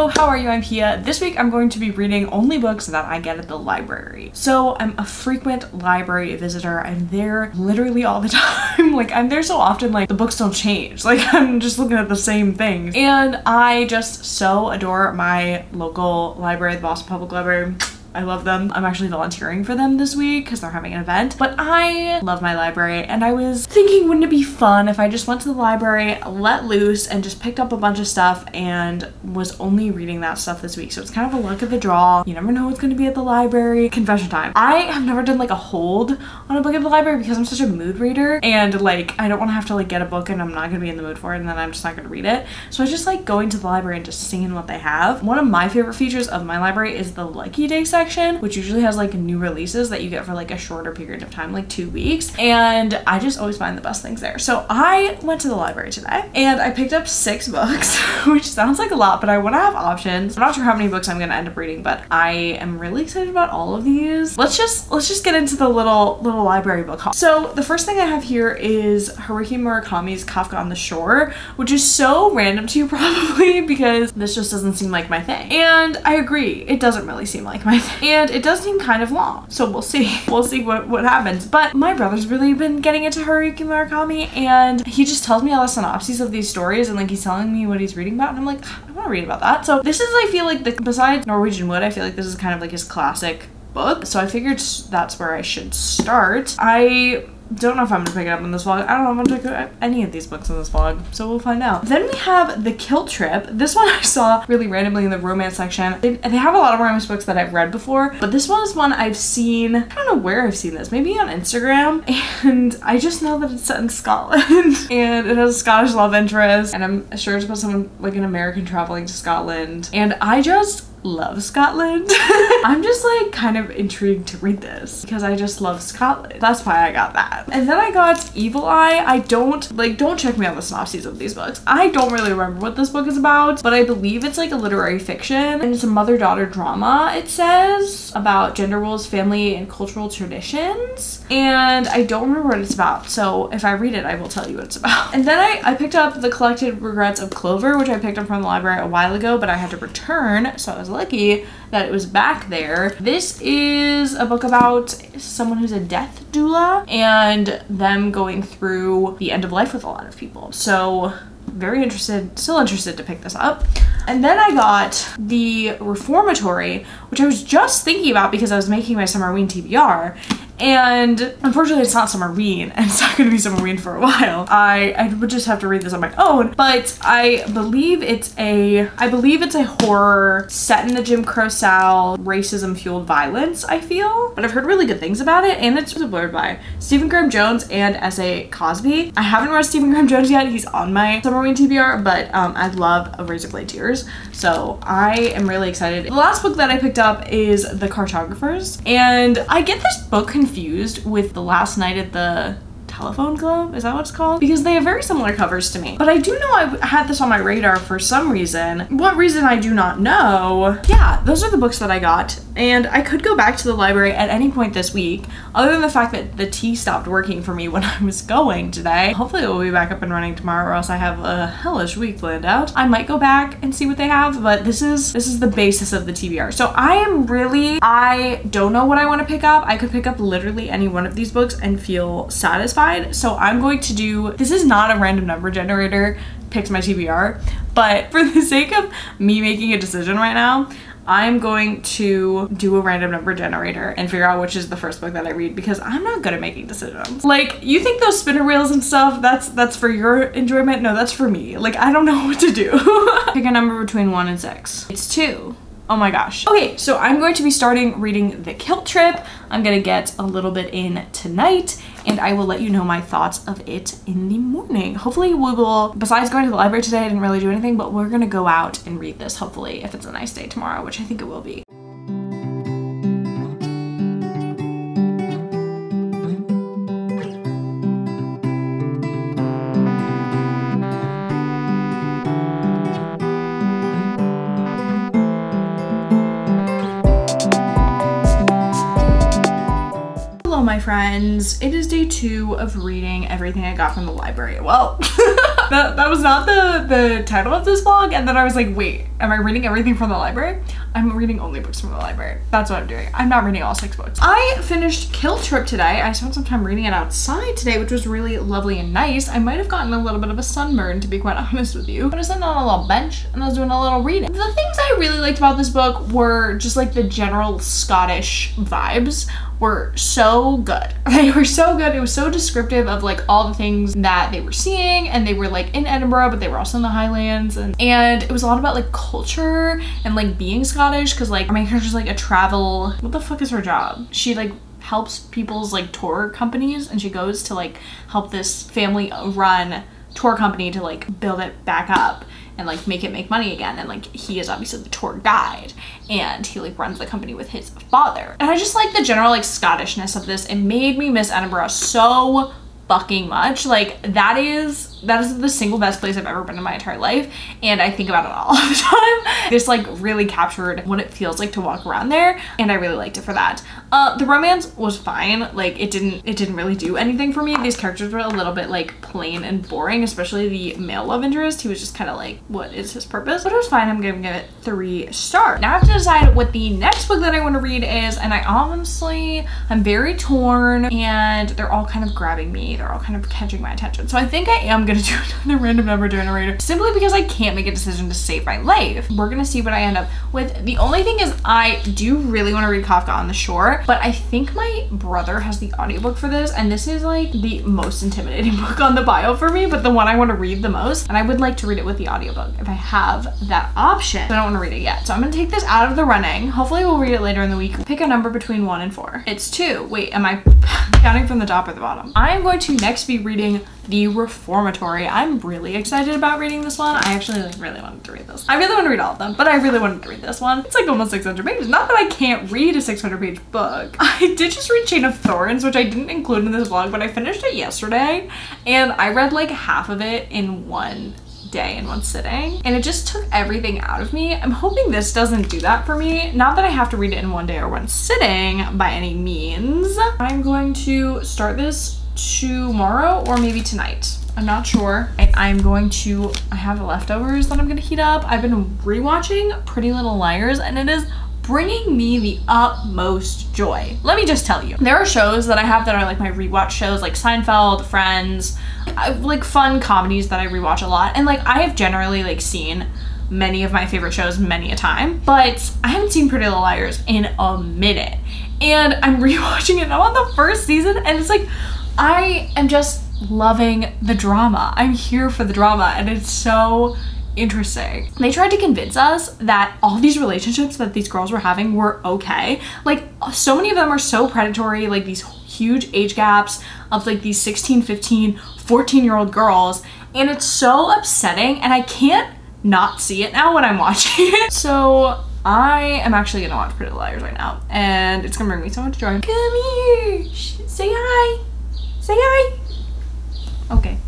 Hello, how are you? I'm Pia. This week I'm going to be reading only books that I get at the library. So I'm a frequent library visitor. I'm there literally all the time. Like I'm there so often, like the books don't change. Like I'm just looking at the same things. And I just so adore my local library, the Boston Public Library. I love them. I'm actually volunteering for them this week because they're having an event, but I love my library and I was thinking, wouldn't it be fun if I just went to the library, let loose, and just picked up a bunch of stuff and was only reading that stuff this week. So it's kind of a luck of the draw. You never know what's going to be at the library. Confession time. I have never done like a hold on a book at the library because I'm such a mood reader and like I don't want to have to like get a book and I'm not going to be in the mood for it and then I'm just not going to read it. So I just like going to the library and just seeing what they have. One of my favorite features of my library is the Lucky Day section, which usually has like new releases that you get for like a shorter period of time, like 2 weeks. And I just always find the best things there. So I went to the library today and I picked up 6 books, which sounds like a lot, but I want to have options. I'm not sure how many books I'm going to end up reading, but I am really excited about all of these. Let's just get into the little library book haul. So the first thing I have here is Haruki Murakami's Kafka on the Shore, which is so random to you probably because this just doesn't seem like my thing. And I agree, it doesn't really seem like my thing. And it does seem kind of long, so we'll see. We'll see what happens. But my brother's really been getting into Haruki Murakami and he just tells me all the synopses of these stories and like he's telling me what he's reading about and I'm like, I want to read about that. So this is, I feel like, besides Norwegian Wood, I feel like this is kind of like his classic book. So I figured that's where I should start. I don't know if I'm gonna pick it up in this vlog. I don't know if I'm gonna pick up any of these books in this vlog, so we'll find out. Then we have The Kilt Trip. This one I saw really randomly in the romance section. They have a lot of romance books that I've read before, but this one is one I've seen, I don't know where I've seen this, maybe on Instagram, and I just know that it's set in Scotland and it has a Scottish love interest, and I'm sure it's about someone like an American traveling to Scotland, and I just love Scotland. I'm just like kind of intrigued to read this because I just love Scotland. That's why I got that. And then I got Evil Eye. I don't check me on the synopses of these books. I don't really remember what this book is about, but I believe it's like a literary fiction and it's a mother-daughter drama, it says, about gender roles, family, and cultural traditions. And I don't remember what it's about. So if I read it, I will tell you what it's about. And then I picked up The Collected Regrets of Clover, which I picked up from the library a while ago, but I had to return. So I was lucky that it was back there. This is a book about someone who's a death doula and them going through the end of life with a lot of people. So very interested, still interested to pick this up. And then I got The Reformatory, which I was just thinking about because I was making my Summerween TBR. And unfortunately it's not Summerween and it's not going to be Summerween for a while. I would just have to read this on my own, but I believe it's a horror set in the Jim Crow South, racism fueled violence, I feel. But I've heard really good things about it and it's blurred by Stephen Graham Jones and S.A. Cosby. I haven't read Stephen Graham Jones yet. He's on my Summerween TBR, but I love A Razor Blade Tears. So I am really excited. The last book that I picked up is The Cartographers, and I get this book confused with The Last Night at the Telephone Club, is that what it's called? Because they have very similar covers to me. But I do know I had this on my radar for some reason. What reason I do not know. Yeah, those are the books that I got. And I could go back to the library at any point this week, other than the fact that the tea stopped working for me when I was going today. Hopefully it will be back up and running tomorrow or else I have a hellish week planned out. I might go back and see what they have, but this is the basis of the TBR. So I don't know what I want to pick up. I could pick up literally any one of these books and feel satisfied. So I'm going to do, this is not a random number generator, picked my TBR, but for the sake of me making a decision right now, I'm going to do a random number generator and figure out which is the first book that I read because I'm not good at making decisions. Like, you think those spinner wheels and stuff, that's for your enjoyment? No, that's for me. Like, I don't know what to do. Pick a number between 1 and 6. It's 2. Oh my gosh. Okay, so I'm going to be starting reading The Kilt Trip. I'm gonna get a little bit in tonight and I will let you know my thoughts of it in the morning. Hopefully we will, besides going to the library today, I didn't really do anything, but we're gonna go out and read this hopefully if it's a nice day tomorrow, which I think it will be. My friends, it is day 2 of reading everything I got from the library. Well, That was not the title of this vlog, and then I was like, wait, am I reading everything from the library? I'm reading only books from the library. That's what I'm doing. I'm not reading all 6 books. I finished Kill Trip today. I spent some time reading it outside today, which was really lovely and nice. I might have gotten a little bit of a sunburn, to be quite honest with you. But I was sitting on a little bench and I was doing a little reading. The things I really liked about this book were just like the general Scottish vibes were so good. They were so good. It was so descriptive of like all the things that they were seeing, and they were like in Edinburgh, but they were also in the Highlands, and it was a lot about like culture and like being Scottish, because like my character's like a travel, what the fuck is her job? She like helps people's like tour companies, and she goes to like help this family run tour company to like build it back up and like make it make money again. And like he is obviously the tour guide, and he like runs the company with his father. And I just like the general like Scottishness of this. It made me miss Edinburgh so fucking much. Like that is the single best place I've ever been in my entire life, and I think about it all the time. This like really captured what it feels like to walk around there, and I really liked it for that. The romance was fine. Like it didn't really do anything for me. These characters were a little bit like plain and boring, especially the male love interest. He was just kind of like, what is his purpose? But it was fine. I'm giving it 3 stars. Now I have to decide what the next book that I want to read is, and I'm very torn, and they're all kind of grabbing me. They're all kind of catching my attention. So I think I am gonna do another random number generator, simply because I can't make a decision to save my life. We're gonna see what I end up with. The only thing is I do really want to read Kafka on the Shore, but I think my brother has the audiobook for this, and this is like the most intimidating book on the bio for me, but the one I want to read the most, and I would like to read it with the audiobook if I have that option. I don't want to read it yet, so I'm gonna take this out of the running. Hopefully we'll read it later in the week. Pick a number between 1 and 4. It's 2. Wait, am I counting from the top or the bottom? I am going to next be reading The Reformatory. I'm really excited about reading this one. I actually like really wanted to read this. I really want to read all of them, but I really wanted to read this one. It's like almost 600 pages. Not that I can't read a 600-page book. I did just read Chain of Thorns, which I didn't include in this vlog, but I finished it yesterday, and I read like half of it in one day, in one sitting, and it just took everything out of me. I'm hoping this doesn't do that for me. Not that I have to read it in one day or one sitting by any means. I'm going to start this tomorrow or maybe tonight. I'm not sure. I have leftovers that I'm gonna heat up. I've been rewatching Pretty Little Liars, and it is bringing me the utmost joy. Let me just tell you. There are shows that I have that are like my rewatch shows, like Seinfeld, Friends, like fun comedies that I rewatch a lot. And like I have generally like seen many of my favorite shows many a time, but I haven't seen Pretty Little Liars in a minute. And I'm rewatching it now on the first season, and it's like, I am just loving the drama. I'm here for the drama, and it's so interesting. They tried to convince us that all these relationships that these girls were having were okay. Like so many of them are so predatory, like these huge age gaps of like these 16, 15, 14-year-old girls, and it's so upsetting, and I can't not see it now when I'm watching it. So I am actually gonna watch Pretty Little Liars right now, and it's gonna bring me so much joy. Come here, say hi. Say hi. Okay.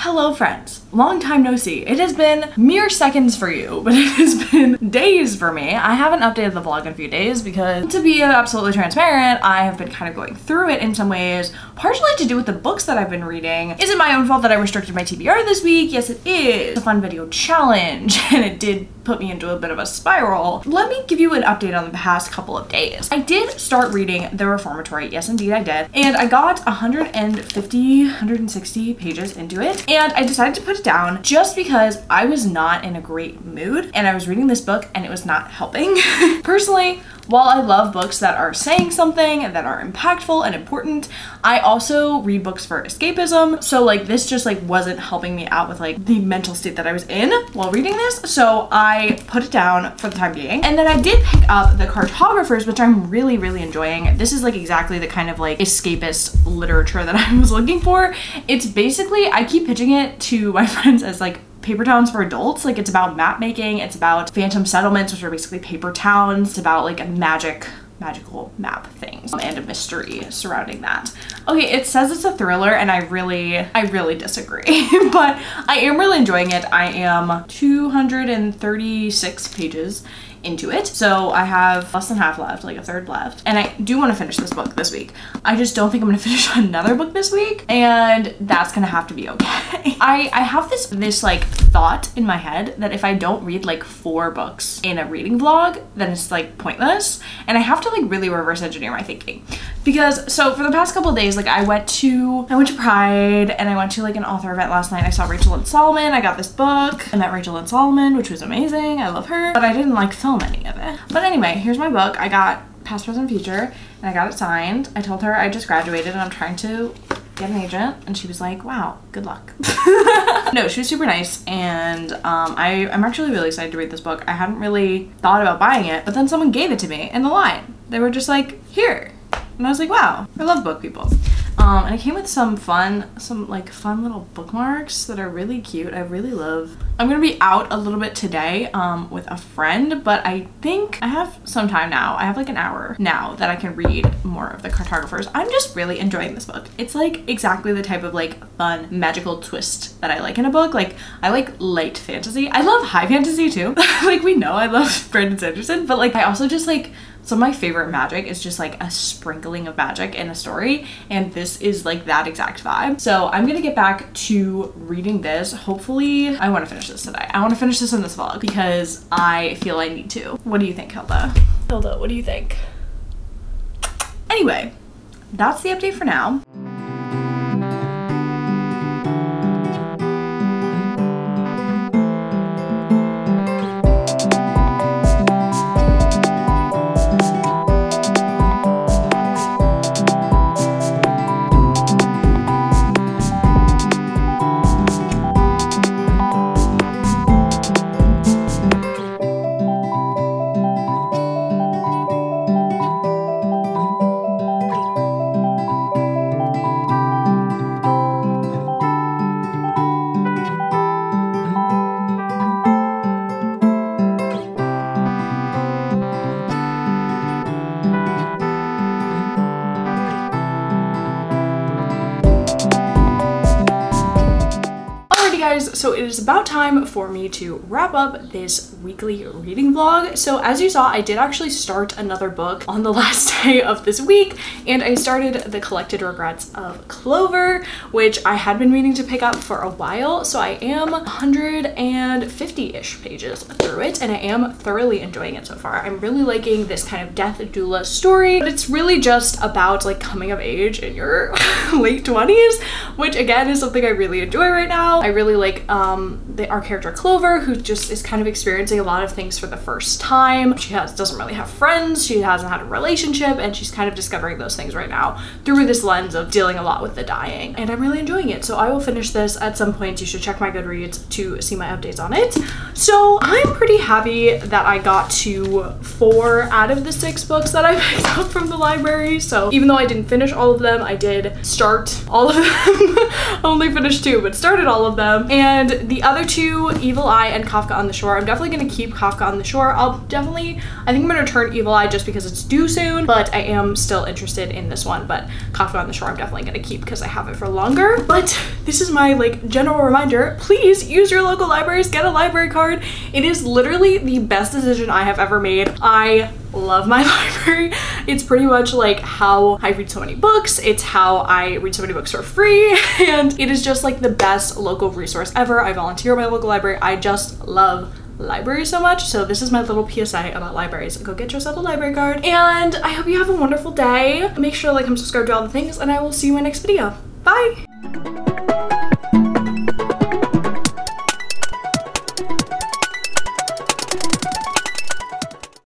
Hello friends, long time no see. It has been mere seconds for you, but it has been days for me. I haven't updated the vlog in a few days because, to be absolutely transparent, I have been kind of going through it in some ways, partially to do with the books that I've been reading. Is it my own fault that I restricted my TBR this week? Yes, it is. It's a fun video challenge, and it did put me into a bit of a spiral. Let me give you an update on the past couple of days. I did start reading The Reformatory. Yes, indeed I did. And I got 160 pages into it. And I decided to put it down just because I was not in a great mood. And I was reading this book and it was not helping. Personally, while I love books that are saying something and that are impactful and important, I also read books for escapism. So like this just like wasn't helping me out with like the mental state that I was in while reading this. So I put it down for the time being. And then I did pick up The Cartographers, which I'm really, really enjoying. This is like exactly the kind of like escapist literature that I was looking for. It's basically, I keep pitching it to my friends as like paper towns for adults. Like it's about map making, it's about phantom settlements, which are basically paper towns. It's about like a magical map things and a mystery surrounding that. Okay, it says it's a thriller and I really disagree, but I am really enjoying it. I am 236 pages into it. So I have less than half left, like a third left. And I do want to finish this book this week. I just don't think I'm going to finish another book this week, and that's going to have to be okay. I have this like thought in my head that if I don't read like 4 books in a reading vlog, then it's like pointless. And I have to like really reverse engineer my thinking. Because so for the past couple of days, like I went to Pride and I went to like an author event last night. I saw Rachel and Solomon. I got this book. I met Rachel and Solomon, which was amazing. I love her, but I didn't like film any of it. But anyway, here's my book. I got Past, Present, Future, and I got it signed. I told her I just graduated and I'm trying to get an agent, and she was like, wow, good luck. No, she was super nice, and I'm actually really excited to read this book. I hadn't really thought about buying it, but then someone gave it to me in the line. They were just like, here. And I was like, wow, I love book people. And it came with some fun little bookmarks that are really cute. I really love. I'm gonna be out a little bit today with a friend, but I think I have some time now. I have like an hour now that I can read more of The Cartographers. I'm just really enjoying this book. It's like exactly the type of like fun magical twist that I like in a book. Like I like light fantasy. I love high fantasy too. Like we know I love Brandon Sanderson, but like I also just like some of my favorite magic is just like a sprinkling of magic in a story, and this is like that exact vibe. So I'm gonna get back to reading this. Hopefully, I want to finish this today. I want to finish this in this vlog because I feel I need to. What do you think, Hilda? Hilda, what do you think? Anyway, that's the update for now. Guys, so it is about time for me to wrap up this weekly reading vlog. So as you saw, I did actually start another book on the last day of this week, and I started The Collected Regrets of Clover, which I had been meaning to pick up for a while. So I am 150-ish pages through it, and I am thoroughly enjoying it so far. I'm really liking this kind of death doula story, but it's really just about like coming of age in your late 20s, which again is something I really enjoy right now. I really like our character Clover, who just is kind of experiencing a lot of things for the first time. She doesn't really have friends, she hasn't had a relationship, and she's kind of discovering those things right now through this lens of dealing a lot with the dying. And I'm really enjoying it, so I will finish this at some point. You should check my Goodreads to see my updates on it. So I'm pretty happy that I got to 4 out of the 6 books that I picked up from the library. So even though I didn't finish all of them, I did start all of them. I only finished 2, but started all of them. And the other 2, Evil Eye and Kafka on the Shore, I'm definitely going to keep Kafka on the Shore. I think I'm going to return Evil Eye just because it's due soon, but I am still interested in this one. But Kafka on the Shore I'm definitely going to keep because I have it for longer. But this is my like general reminder, please use your local libraries, get a library card. It is literally the best decision I have ever made. I love my library. It's pretty much like how I read so many books. It's how I read so many books for free, and it is just like the best local resource ever. I volunteer at my local library. I just love libraries so much. So this is my little PSA about libraries. Go get yourself a library card. And I hope you have a wonderful day. Make sure to like and subscribe to all the things, and I will see you in my next video. Bye!